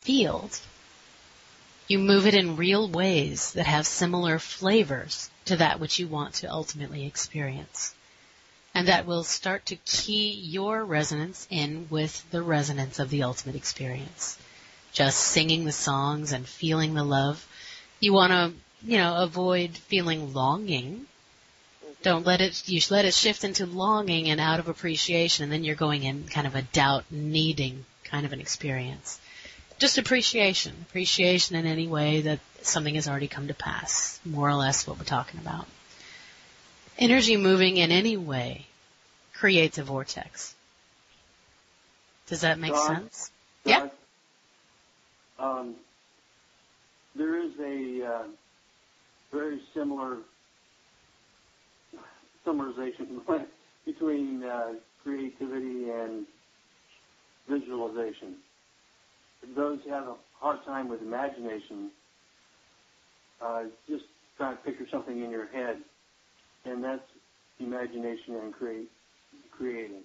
field, you move it in real ways that have similar flavors to that which you want to ultimately experience. And that will start to key your resonance in with the resonance of the ultimate experience. Just singing the songs and feeling the love. You want to, avoid feeling longing. Don't let it, you let it shift into longing and out of appreciation, and then you're going in kind of a doubt, needing kind of an experience. Just appreciation in any way that something has already come to pass, more or less what we're talking about. Energy moving in any way creates a vortex. Does that make sense? Yeah. There is a very summarization between creativity and visualization. Those who have a hard time with imagination, just try to picture something in your head, and that's imagination and creating.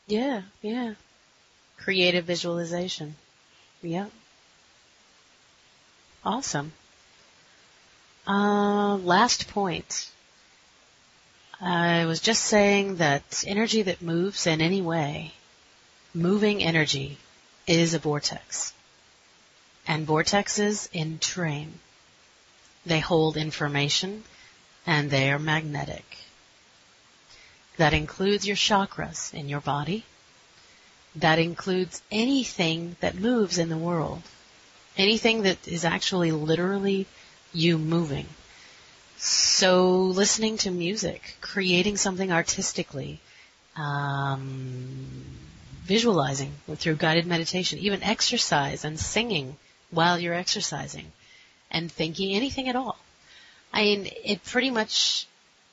Yeah. Creative visualization. Yeah. Awesome. Last point. I was just saying that energy that moves in any way, moving energy, is a vortex. And vortexes entrain. They hold information, and they are magnetic. That includes your chakras in your body. That includes anything that moves in the world. Anything that is actually literally you moving. So listening to music, creating something artistically, visualizing through guided meditation, even exercise and singing while you're exercising, and thinking anything at all. I mean, it pretty much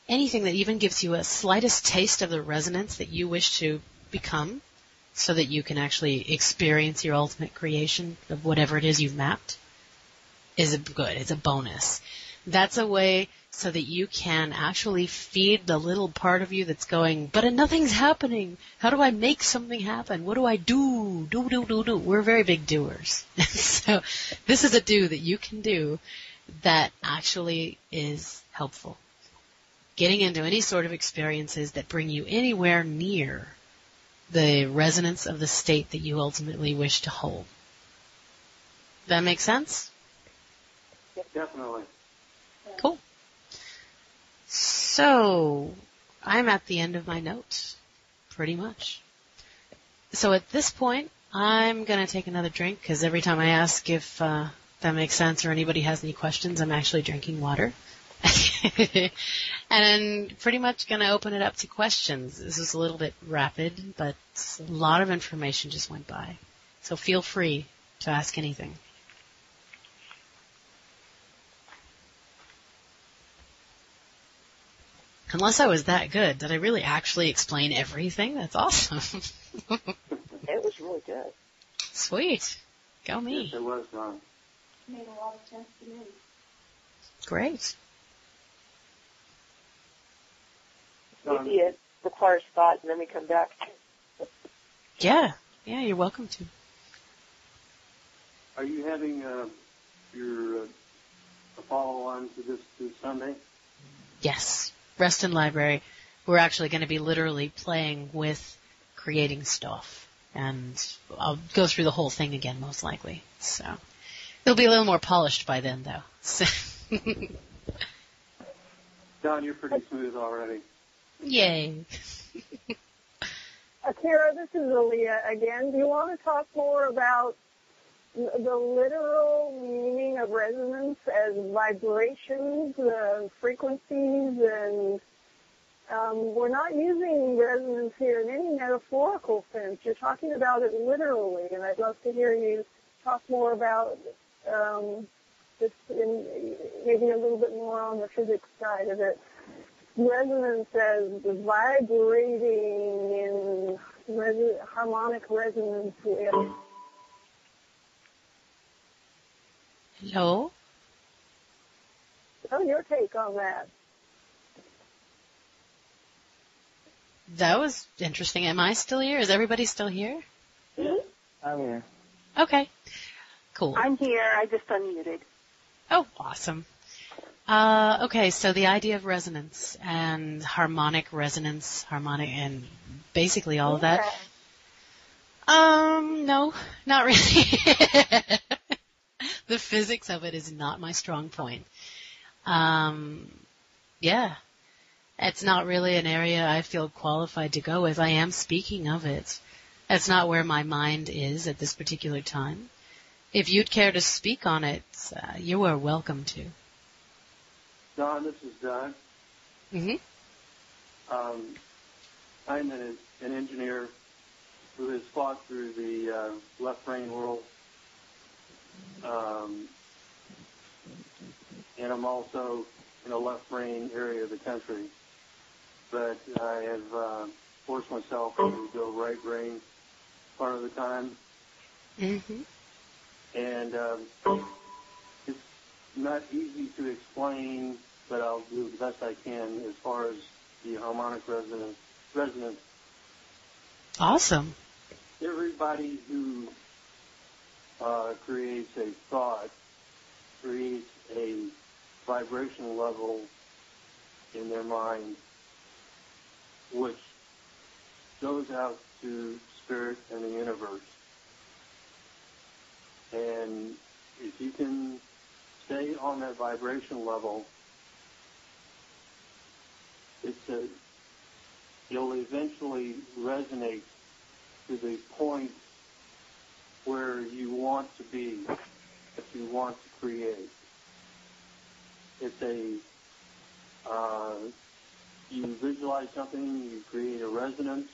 anything that even gives you a slightest taste of the resonance that you wish to become so that you can actually experience your ultimate creation of whatever it is you've mapped is good. It's a bonus. That's a way so that you can actually feed the little part of you that's going, but nothing's happening. How do I make something happen? What do I do? Do. We're very big doers. So this is a do that you can do that actually is helpful. Getting into any sort of experiences that bring you anywhere near the resonance of the state that you ultimately wish to hold. That make sense? Definitely. Cool. So, I'm at the end of my notes, pretty much. So at this point, I'm going to take another drink, because every time I ask if that makes sense or anybody has any questions, I'm actually drinking water. And pretty much going to open it up to questions. This is a little bit rapid, but a lot of information just went by. So feel free to ask anything. Unless I was that good, did I really actually explain everything? That's awesome. It was really good. Sweet. Go me. Yes, it was, Don. Made a lot of sense to me. Great. Maybe it requires thought, and then we come back. Yeah, you're welcome to. Are you having your a follow-on to this Sunday? Yes. Rest in Library. We're actually going to be literally playing with creating stuff. And I'll go through the whole thing again, most likely. So it'll be a little more polished by then, though. So Don, you're pretty smooth already. Yay. Akira, this is Aaliyah again. Do you want to talk more about the literal meaning of resonance as vibrations, frequencies, and we're not using resonance here in any metaphorical sense. You're talking about it literally, and I'd love to hear you talk more about this, maybe a little bit more on the physics side of it. Resonance as vibrating in harmonic resonance with. Hello? Oh, your take on that. That was interesting. Am I still here? Is everybody still here? Mm-hmm. I'm here. Okay. Cool. I'm here. I just unmuted. Oh, awesome. Okay, so the idea of resonance and harmonic resonance, and basically all of that. No, not really. The physics of it is not my strong point. Yeah, it's not really an area I feel qualified to go with. I am speaking of it. That's not where my mind is at this particular time. If you'd care to speak on it, you are welcome to. Don, this is Doug. I'm an engineer who has fought through the left brain world, and I'm also in a left brain area of the country. But I have forced myself to go right brain part of the time. Mm-hmm. And it's not easy to explain, but I'll do the best I can as far as the harmonic resonance. Awesome. Everybody who creates a thought creates a vibration level in their mind which goes out to spirit and the universe. And if you can stay on that vibration level, it'll eventually resonate to the point where you want to be, that you want to create. It's you visualize something, you create a resonance,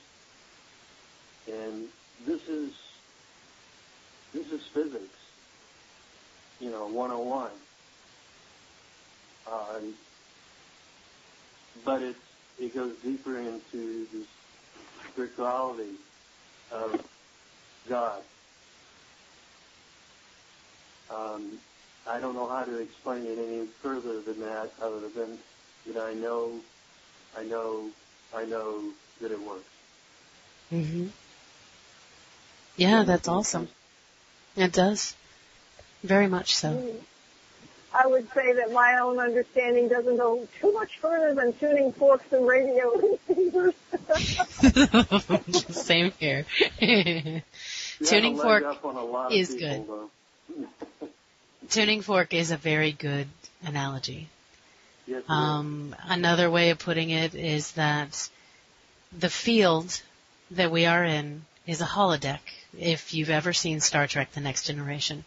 and this is physics, 101. But it goes deeper into the spirituality of God. I don't know how to explain it any further than that, other than that I know that it works. Mm-hmm. Yeah, that's awesome. It does. Very much so. I would say that my own understanding doesn't go too much further than tuning forks and radio receivers. Same here. Tuning fork is good. Tuning fork is a very good analogy. Yes, another way of putting it is that the field that we are in is a holodeck. If you've ever seen Star Trek: The Next Generation,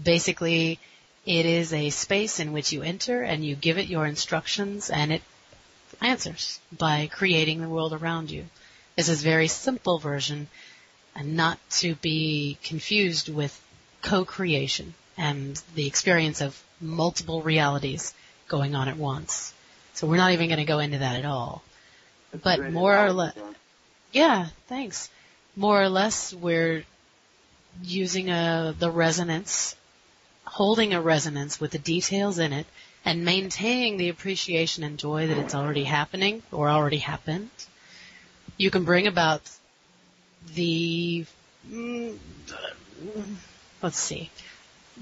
basically it is a space in which you enter and you give it your instructions and it answers by creating the world around you. This is a very simple version, and not to be confused with co-creation and the experience of multiple realities going on at once. So we're not even going to go into that at all. But more or less, yeah, thanks. More or less, we're using the resonance, holding a resonance with the details in it, and maintaining the appreciation and joy that it's already happening or already happened. You can bring about the, the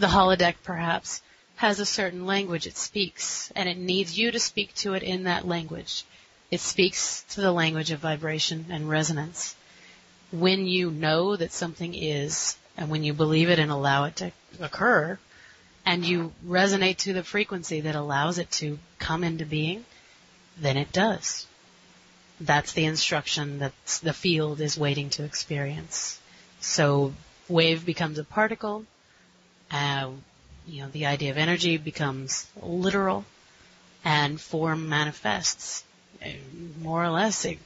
holodeck perhaps has a certain language it speaks, and it needs you to speak to it in that language. It speaks to the language of vibration and resonance. When you know that something is, and when you believe it and allow it to occur, and you resonate to the frequency that allows it to come into being, then it does. That's the instruction that the field is waiting to experience. So wave becomes a particle. The idea of energy becomes literal, and form manifests. More or less, the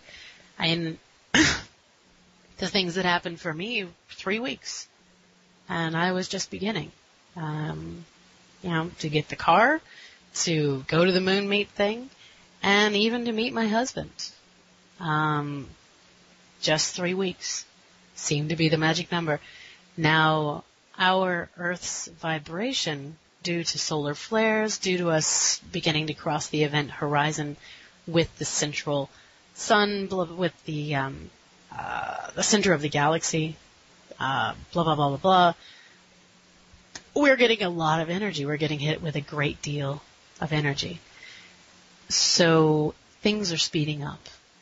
things that happened for me, 3 weeks, and I was just beginning. To get the car, to go to the moon meet thing, and even to meet my husband. Just 3 weeks seemed to be the magic number. Now, our Earth's vibration, due to solar flares, due to us beginning to cross the event horizon with the central sun, with the center of the galaxy, blah, blah, blah, blah, blah, we're getting a lot of energy. We're getting hit with a great deal of energy. So things are speeding up.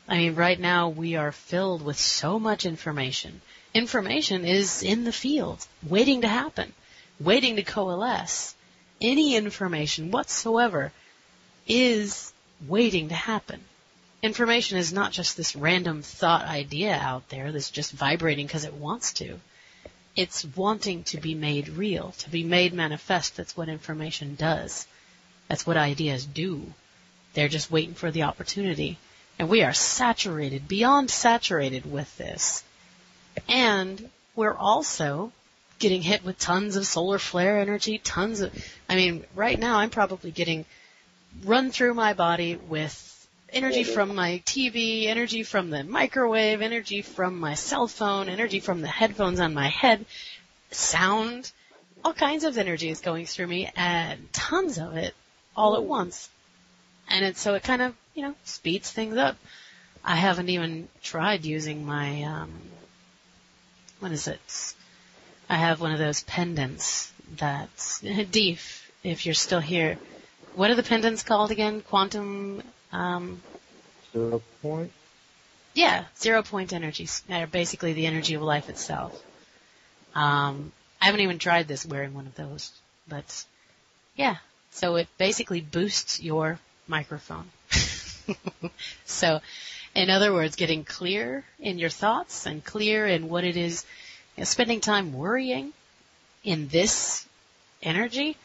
I mean, right now we are filled with so much information. Information is in the field, waiting to happen, waiting to coalesce. Any information whatsoever is waiting to happen. Information is not just this random thought idea out there that's just vibrating because it wants to. It's wanting to be made real, to be made manifest. That's what information does. That's what ideas do. They're just waiting for the opportunity. And we are saturated, beyond saturated with this. And we're also getting hit with tons of solar flare energy, right now I'm probably getting run through my body with energy from my TV, energy from the microwave, energy from my cell phone, energy from the headphones on my head, sound, all kinds of energy is going through me, and tons of it all at once. And it kind of, speeds things up. I haven't even tried using my, what is it? I have one of those pendants that's, Deef, if you're still here. What are the pendants called again? Quantum, 0 point? Yeah, 0 point energies. They're basically the energy of life itself. I haven't even tried this wearing one of those, but yeah. So it basically boosts your microphone. So, in other words, getting clear in your thoughts and clear in what it is, spending time worrying in this energy,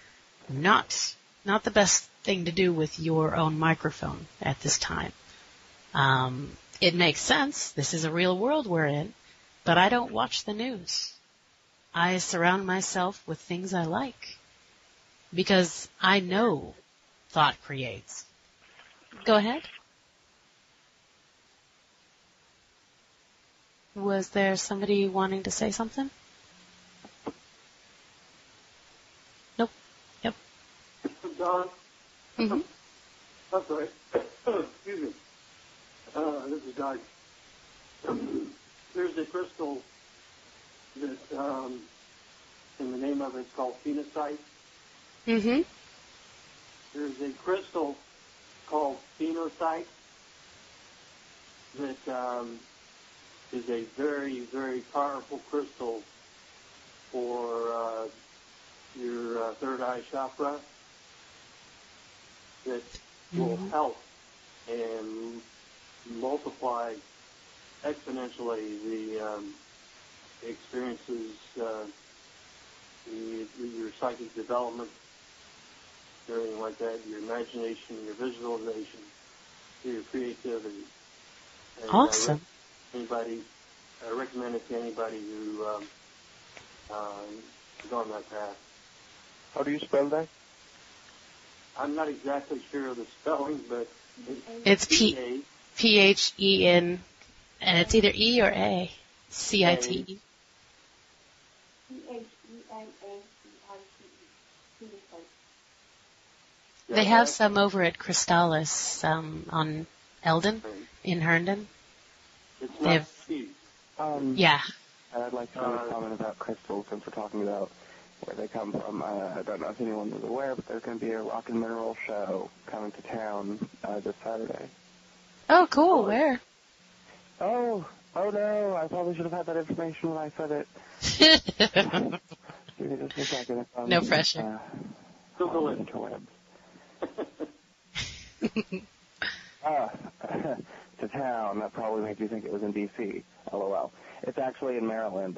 not the best thing to do with your own microphone at this time. It makes sense. This is a real world we're in, but I don't watch the news. I surround myself with things I like because I know thought creates. Go ahead. Was there somebody wanting to say something? Nope. Yep. Don? Mm-hmm. I'm sorry. Excuse me. This is Doug. There's a crystal that, in the name of it, it's called phenocite. Mm-hmm. There's a crystal called phenocite that is a very, very powerful crystal for your third eye chakra that will help and multiply exponentially the experiences, your psychic development, everything like that, your imagination, your visualization, your creativity. And Awesome. I recommend it to anybody who is on that path. How do you spell that? I'm not exactly sure of the spelling, but It's P-H-E-N, and it's either E or A. C-I-T-E. Phenacite. They have some over at Crystallis on Eldon in Herndon. It's They not have, cheap. yeah. I'd like to make a comment about crystals since we're talking about where they come from. I don't know if anyone is aware, but there's going to be a rock and mineral show coming to town this Saturday. Oh, cool. Where? Oh no, I probably should have had that information when I said it. Give me just a second. It's on, No pressure. Google on it. interwebs. To town, that probably makes you think it was in D.C. LOL. It's actually in Maryland.